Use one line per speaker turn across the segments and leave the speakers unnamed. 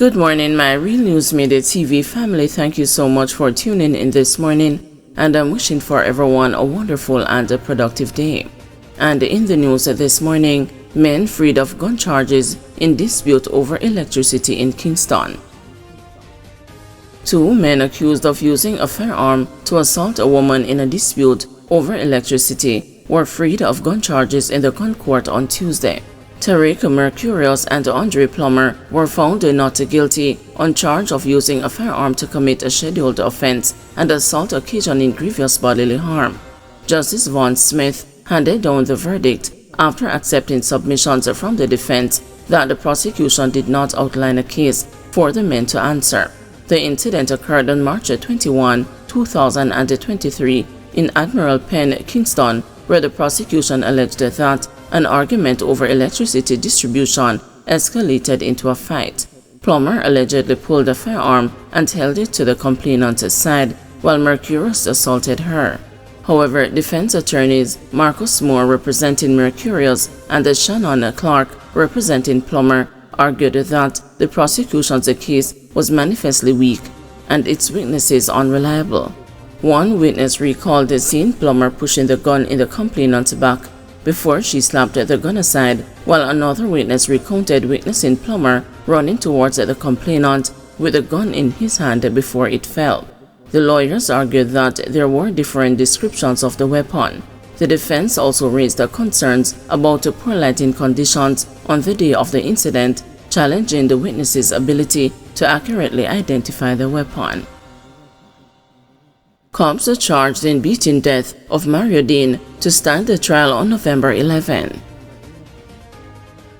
Good morning, my Real News Midday TV family. Thank you so much for tuning in this morning, and I'm wishing for everyone a wonderful and a productive day. And in the news this morning, men freed of gun charges in dispute over electricity in Kingston. 2 men accused of using a firearm to assault a woman in a dispute over electricity were freed of gun charges in the Gun Court on Tuesday. Tariq Mercurius and Andre Plummer were found not guilty on charge of using a firearm to commit a scheduled offense and assault occasioning grievous bodily harm. Justice Vaughn Smith handed down the verdict after accepting submissions from the defense that the prosecution did not outline a case for the men to answer. The incident occurred on March 21, 2023 in Admiral Penn, Kingston, where the prosecution alleged that an argument over electricity distribution escalated into a fight. Plummer allegedly pulled a firearm and held it to the complainant's side while Mercurius assaulted her. However, defense attorneys Marcus Moore representing Mercurius and Shannon Clark representing Plummer argued that the prosecution's case was manifestly weak and its witnesses unreliable. One witness recalled seeing Plummer pushing the gun in the complainant's back before she slapped the gun aside, while another witness recounted witnessing Plummer running towards the complainant with a gun in his hand before it fell. The lawyers argued that there were different descriptions of the weapon. The defense also raised concerns about poor lighting conditions on the day of the incident, challenging the witnesses' ability to accurately identify the weapon. Cops are charged in beating death of Mario Deane to stand the trial on November 11.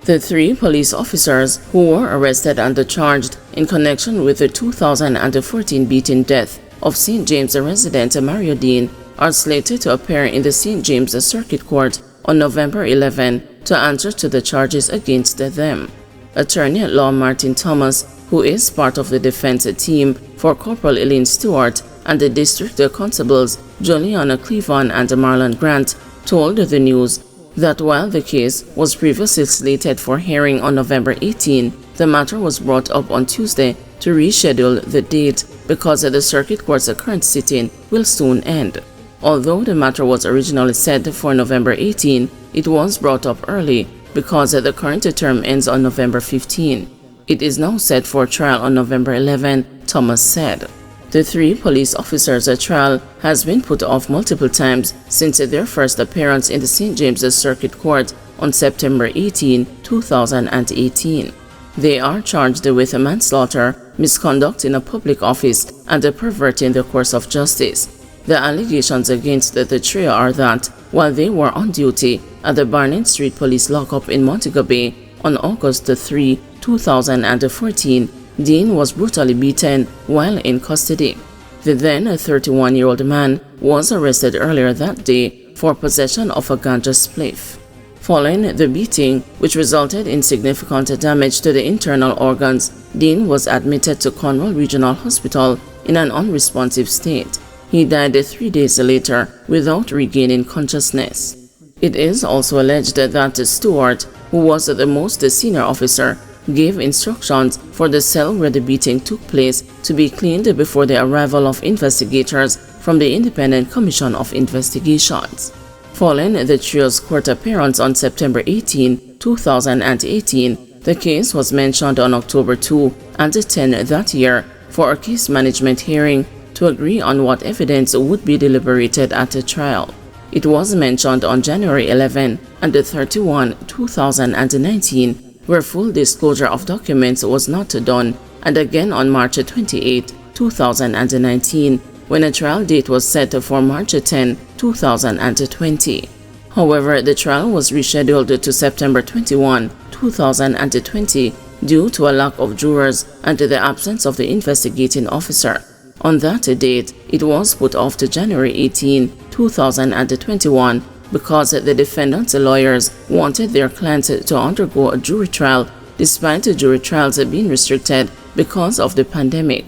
The 3 police officers who were arrested and charged in connection with the 2014 beating death of St. James resident Mario Deane are slated to appear in the St. James Circuit Court on November 11 to answer to the charges against them. Attorney-at-law Martin Thomas, who is part of the defense team for Corporal Eileen Stewart, and the district constables Juliana Cleavon and Marlon Grant, told the news that while the case was previously slated for hearing on November 18, the matter was brought up on Tuesday to reschedule the date because the circuit court's current sitting will soon end. Although the matter was originally set for November 18, it was brought up early because the current term ends on November 15. It is now set for trial on November 11, Thomas said. The 3 police officers' trial has been put off multiple times since their first appearance in the St. James Circuit Court on September 18, 2018. They are charged with manslaughter, misconduct in a public office, and perverting the course of justice. The allegations against the trio are that while they were on duty at the Barnett Street Police Lockup in Montego Bay on August 3, 2014, Deane was brutally beaten while in custody. The then 31-year-old man was arrested earlier that day for possession of a ganja spliff. Following the beating, which resulted in significant damage to the internal organs, Deane was admitted to Cornwall Regional Hospital in an unresponsive state. He died 3 days later without regaining consciousness. It is also alleged that Stewart, who was the most senior officer, gave instructions for the cell where the beating took place to be cleaned before the arrival of investigators from the Independent Commission of Investigations. Following the trio's court appearance on September 18, 2018, the case was mentioned on October 2 and 10 that year for a case management hearing to agree on what evidence would be deliberated at the trial. It was mentioned on January 11 and 31, 2019, where full disclosure of documents was not done, and again on March 28, 2019, when a trial date was set for March 10, 2020. However, the trial was rescheduled to September 21, 2020 due to a lack of jurors and the absence of the investigating officer. On that date, it was put off to January 18, 2021 because the defendant's lawyers wanted their clients to undergo a jury trial despite the jury trials being restricted because of the pandemic.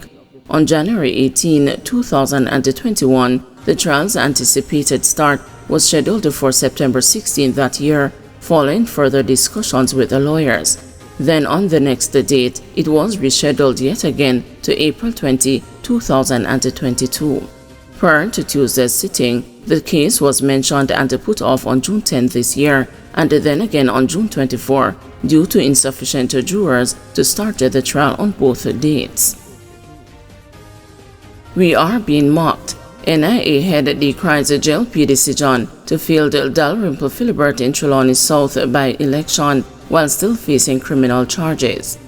On January 18, 2021, the trial's anticipated start was scheduled for September 16 that year, following further discussions with the lawyers. Then on the next date, it was rescheduled yet again to April 20, 2022. Prior to Tuesday's sitting, the case was mentioned and put off on June 10 this year, and then again on June 24, due to insufficient jurors to start the trial on both dates. We are being mocked. NIA head decries a JLP decision to field Dalrymple Philibert in Trelawney South by-election while still facing criminal charges.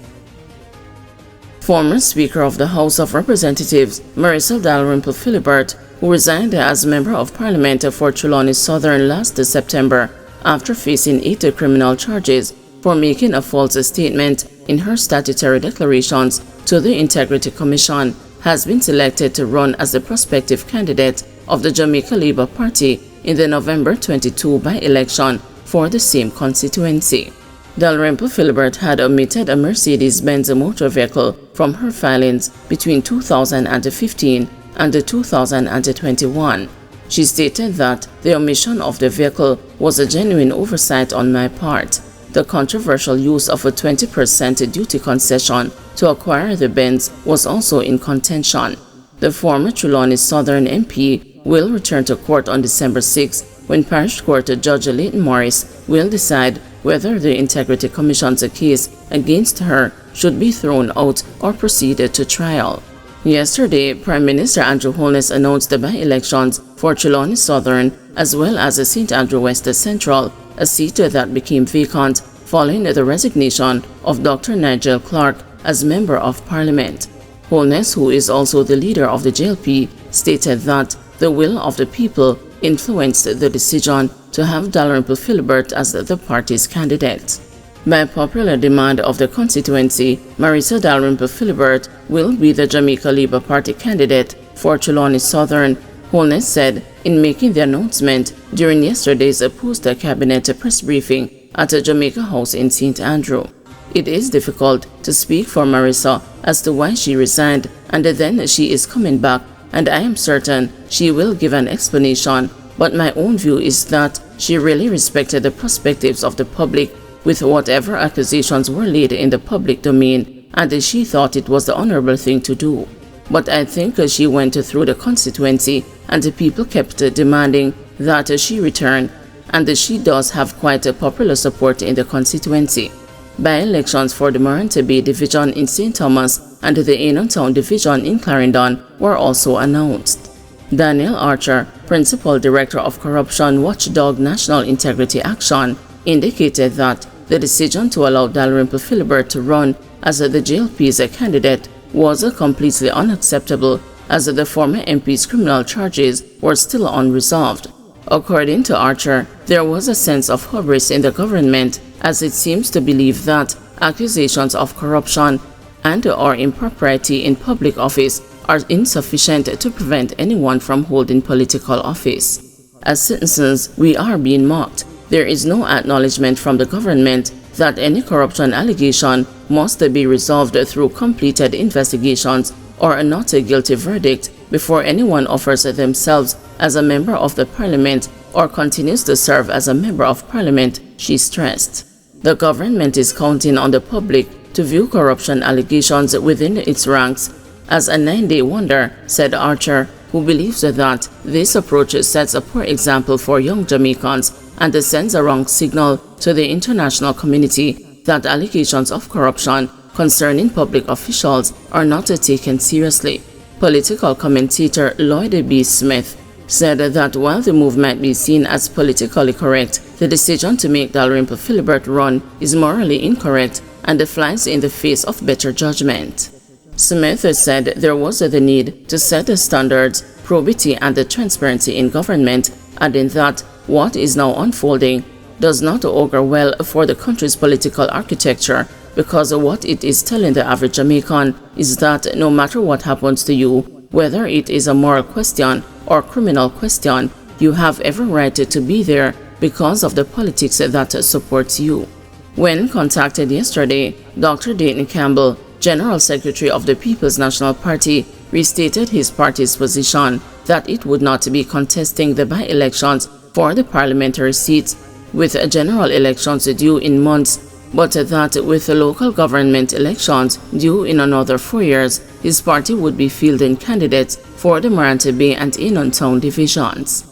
Former Speaker of the House of Representatives, Marissa Dalrymple Philibert, who resigned as Member of Parliament for Trelawney Southern last September after facing 8 criminal charges for making a false statement in her statutory declarations to the Integrity Commission, has been selected to run as the prospective candidate of the Jamaica Labour Party in the November 22 by-election for the same constituency. Dalrymple Philibert had omitted a Mercedes-Benz motor vehicle from her filings between 2015 and 2021. She stated that the omission of the vehicle was a genuine oversight on my part. The controversial use of a 20% duty concession to acquire the Benz was also in contention. The former Trelawney Southern MP will return to court on December 6 when Parish Court Judge Leighton Morris will decide whether the Integrity Commission's case against her should be thrown out or proceeded to trial. Yesterday, Prime Minister Andrew Holness announced the by-elections for Trelawney Southern as well as St. Andrew West Central, a seat that became vacant following the resignation of Dr. Nigel Clark as Member of Parliament. Holness, who is also the leader of the JLP, stated that the will of the people influenced the decision to have Dalrymple Philibert as the party's candidate. By popular demand of the constituency, Marissa Dalrymple Philibert will be the Jamaica Labour Party candidate for Trelawney Southern, Holness said in making the announcement during yesterday's post-cabinet press briefing at a Jamaica House in St. Andrew. It is difficult to speak for Marissa as to why she resigned and then she is coming back, and I am certain she will give an explanation, but my own view is that she really respected the perspectives of the public with whatever accusations were laid in the public domain, and she thought it was the honorable thing to do. But I think she went through the constituency and the people kept demanding that she return, and she does have quite a popular support in the constituency. By-elections for the Morant Bay Division in St. Thomas and the Anon Town Division in Clarendon were also announced. Daniel Archer, Principal Director of Corruption Watchdog National Integrity Action, indicated that the decision to allow Dalrymple Philibert to run as the JLP's candidate was completely unacceptable as the former MP's criminal charges were still unresolved. According to Archer, there was a sense of hubris in the government as it seems to believe that accusations of corruption and/or impropriety in public office are insufficient to prevent anyone from holding political office. As citizens, we are being mocked. There is no acknowledgement from the government that any corruption allegation must be resolved through completed investigations or a not guilty verdict before anyone offers themselves as a member of the parliament or continues to serve as a member of parliament, she stressed. The government is counting on the public to view corruption allegations within its ranks as a 9-day wonder, said Archer, who believes that this approach sets a poor example for young Jamaicans and sends a wrong signal to the international community that allegations of corruption concerning public officials are not taken seriously. Political commentator Lloyd B. Smith said that while the move might be seen as politically correct, the decision to make Dalrymple Philibert run is morally incorrect and flies in the face of better judgment. Smith said there was the need to set the standards, probity and the transparency in government, adding that what is now unfolding does not augur well for the country's political architecture, because what it is telling the average Jamaican is that no matter what happens to you, whether it is a moral question or criminal question, you have every right to be there because of the politics that supports you. When contacted yesterday, Dr. Deane Campbell, General Secretary of the People's National Party, restated his party's position that it would not be contesting the by-elections for the parliamentary seats, with general elections due in months, but that with the local government elections due in another 4 years, his party would be fielding candidates for the Morante Bay and Inon Town divisions.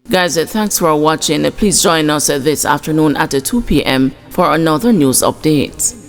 Guys, thanks for watching. Please join us this afternoon at 2 p.m. for another news update.